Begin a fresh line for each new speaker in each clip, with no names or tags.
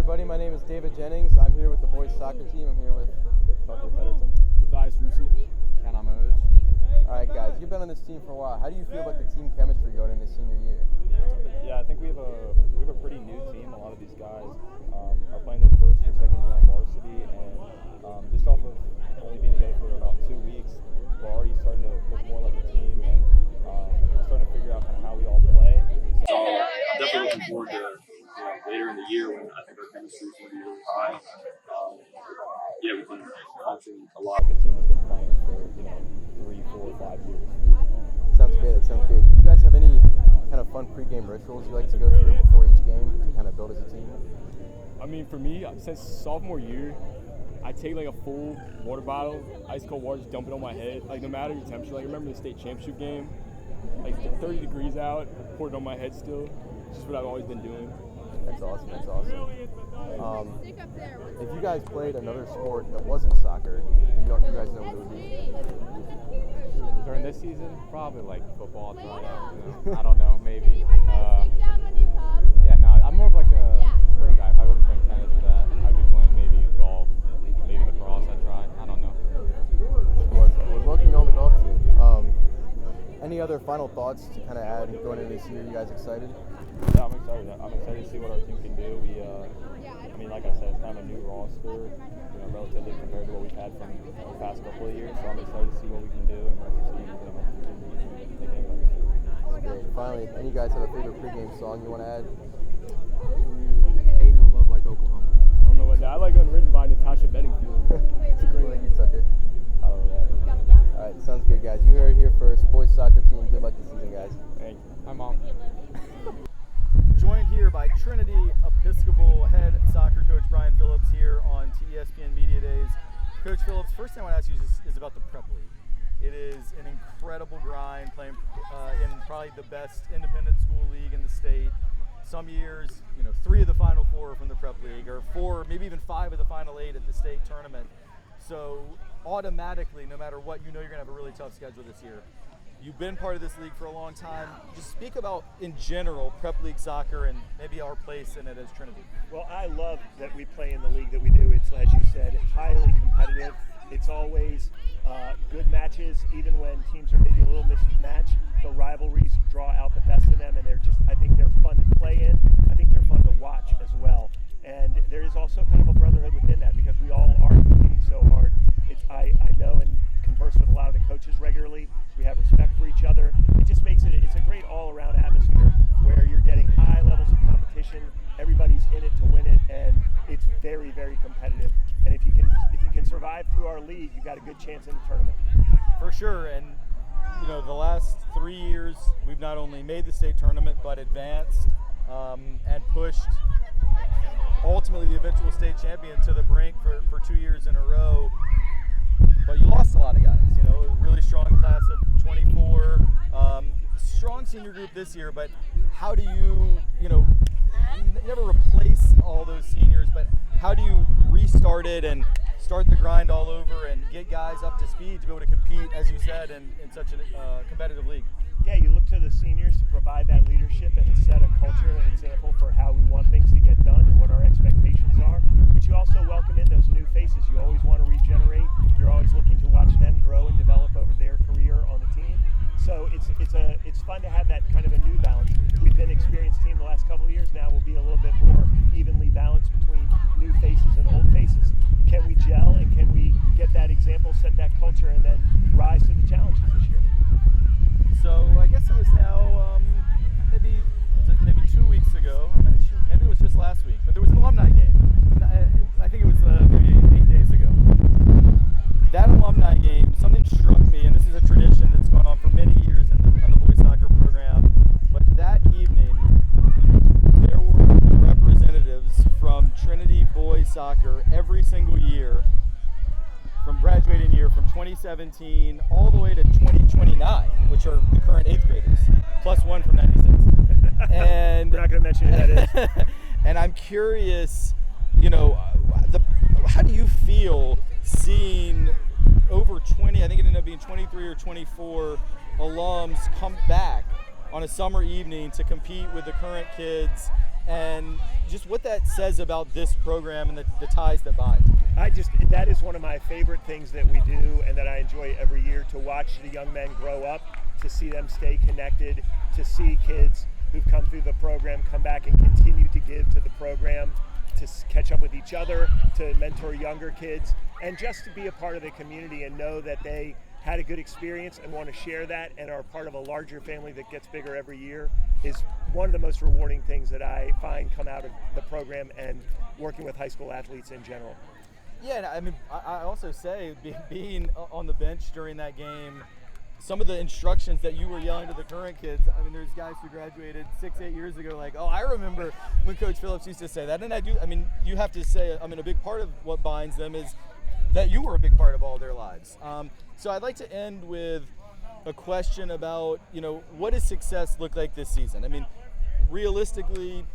everybody. My name is David Jennings. I'm here with the boys soccer team. I'm here with
Tucker Pedersen.
Matthias Rusi.
Ken Amovich.
All right, guys. You've been on this team for a while. How do you feel about the team chemistry going into senior year?
Yeah, I think we have a pretty new team. A lot of these guys are playing their first or second year on varsity, and just off of only being together for about 2 weeks, we're already starting to look more like a team, and we're starting to figure out kind of how we all play.
So I'm definitely looking forward to later in the year when I think our chemistry is going to be really high. Yeah, we can function a lot.
Like a team that's been playing for 3, 4, 5 years.
Sounds great. That sounds great. Do you guys have any kind of fun pregame rituals you like to go through before each game to kind of build as a team?
I mean, for me, since sophomore year, I take like a full water bottle, ice cold water, just dump it on my head. Like no matter the temperature. Like I remember the state championship game, like 30 degrees out, poured it on my head still. It's just what I've always been doing.
That's awesome. That's awesome. If you guys played another sport that wasn't soccer, you guys know what it would be?
During this season, probably like football, tryout. I don't know, maybe. I'm more of like a spring guy. If I wasn't playing tennis for that, I'd be playing maybe golf, maybe lacrosse. I'd try. I don't know.
We're working on the golf team. Any other final thoughts to kind of add going into this year? You guys excited?
Yeah, I'm excited. I'm excited to see what our team can do. I mean, like I said, it's kind of a new roster, relatively compared to what we've had from the past couple of years. So I'm excited to see what we can do and what the team can take in.
That's great. Finally, any of you guys have a favorite pregame song you want to add?
Ain't no love like Oklahoma.
I don't know what that. I like Unwritten by Natasha Bedingfield. It's a great
Thank you, Tucker.
I don't know that.
All right, sounds good, guys. You heard it here first. Boys soccer team. Good luck this season, guys.
Thank you.
My mom.
Joined here by Trinity Episcopal head soccer coach Brian Phillips here on TESPN Media Days. Coach Phillips, first thing I want to ask you is about the Prep League. It is an incredible grind playing in probably the best independent school league in the state. Some years, 3 of the Final 4 from the Prep League, or 4, maybe even 5 of the Final 8 at the state tournament. So automatically, no matter what, you're going to have a really tough schedule this year. You've been part of this league for a long time. Just speak about, in general, Prep League soccer and maybe our place in it as Trinity.
Well, I love that we play in the league that we do. It's, as you said, highly competitive. It's always good matches, even when teams are maybe a little mismatched. The rivalries draw out the best in them, and I think they're fun to play in. I think they're fun to watch as well. And there is also kind of a brotherhood within that because we all are competing so hard. I know and converse with a lot of the coaches regularly. We have respect for each other. It just makes it's a great all-around atmosphere where you're getting high levels of competition. Everybody's in it to win it, and it's very, very competitive. And if you can survive through our league, you've got a good chance in the tournament.
For sure, and the last 3 years we've not only made the state tournament but advanced and pushed ultimately the eventual state champion to the brink for 2 years in a row. But you lost a lot of guys, a really strong class of 24, strong senior group this year, but how do you never replace all those seniors, but how do you restart it and start the grind all over and get guys up to speed to be able to compete, as you said, in such a competitive league?
Yeah, you look to the seniors to provide that leadership and set a culture and example for how we want things to get done and what our expectations are. But you also welcome in those new faces. You always want to regenerate. You're always looking to watch them grow and develop over their career on the team. So it's fun to have that kind of a new balance. We've been an experienced team the last couple of years. Now we'll be a little bit more evenly balanced between new faces and old faces. Can we gel and can we get that example, set that culture, and then rise to the challenges this year?
So I guess it was now maybe 2 weeks ago. Maybe it was just last week, but there was an alumni game. I think it was maybe 8 days ago. That alumni game, something struck me, and this is a tradition that's gone on for many years in the boys soccer program. But that evening, there were representatives from Trinity boys soccer every single year, from graduating year from 2017 all the way to 2029, which are the current 8th graders, plus one from 96. And
we're not going to mention who that is.
And I'm curious, how do you feel seeing over 20, I think it ended up being 23 or 24 alums come back on a summer evening to compete with the current kids and just what that says about this program and the ties that bind.
That is one of my favorite things that we do and that I enjoy every year, to watch the young men grow up, to see them stay connected, to see kids who've come through the program come back and continue to give to the program, to catch up with each other, to mentor younger kids, and just to be a part of the community and know that they had a good experience and want to share that and are part of a larger family that gets bigger every year is one of the most rewarding things that I find come out of the program and working with high school athletes in general.
Yeah, and I mean, I also say being on the bench during that game, some of the instructions that you were yelling to the current kids, I mean, there's guys who graduated 6-8 years ago, like, oh, I remember when Coach Phillips used to say that. And you have to say, I mean, a big part of what binds them is that you were a big part of all their lives. So I'd like to end with a question about, what does success look like this season? I mean, realistically,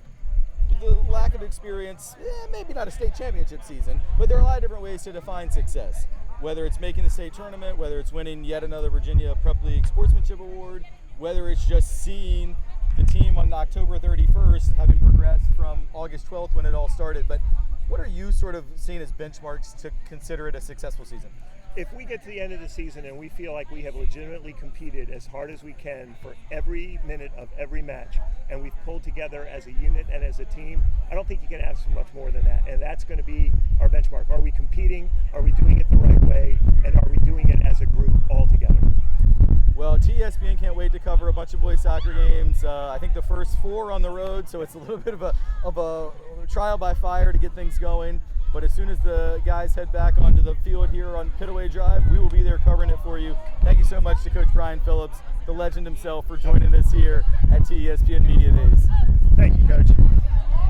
the lack of experience, maybe not a state championship season, but there are a lot of different ways to define success. Whether it's making the state tournament, whether it's winning yet another Virginia Prep League Sportsmanship Award, whether it's just seeing the team on October 31st having progressed from August 12th when it all started. But what are you sort of seeing as benchmarks to consider it a successful season?
If we get to the end of the season and we feel like we have legitimately competed as hard as we can for every minute of every match, and we've pulled together as a unit and as a team, I don't think you can ask for much more than that. And that's going to be our benchmark. Are we competing? Are we doing it the right way? And are we doing it as a group all together?
Well, TESPN can't wait to cover a bunch of boys soccer games. I think the first 4 on the road, so it's a little bit of a trial by fire to get things going. But as soon as the guys head back onto the field here on Pitaway Drive, we will be there covering it for you. Thank you so much to Coach Brian Phillips, the legend himself, for joining us here at TESPN Media Days.
Thank you, Coach.